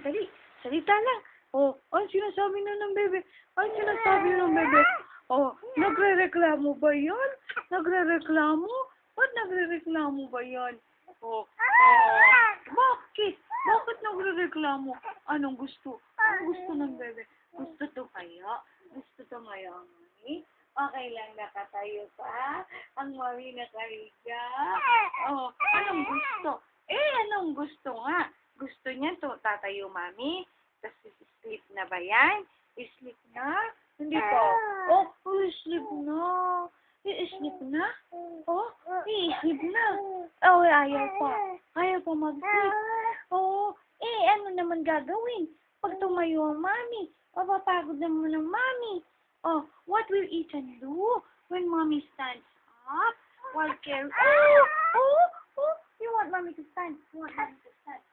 Dali. Salita lang. Oh, ano sinasabi na ng bebe? Ano sinasabi ng bebe? Oh, nagrereklamo ba yan? Nagrereklamo? Ba't nagrereklamo ba yan? Oh, bakit? Bakit nagrereklamo? Anong gusto? Anong gusto ng bebe? Gusto to kaya? Gusto to kaya, mami? Okay lang nakatayo pa? Ang mami nakariga? Oh, anong gusto? Anong gusto nga? Gusto niya to tatayo, mami? Tapos sleep na ba yan? Sleep na? Hindi pa. Oh, sleep na. I-sleep na? Oh, i-sleep na. Oh, ayaw pa. Ayaw pa mag-sleep. Oh, ano naman gagawin? Pag tumayo ang mami, mapapagod naman ang mami. Oh, what will Ethan do when mommy stands up while carrying... Oh! You want mommy to stand? You want mommy to stand?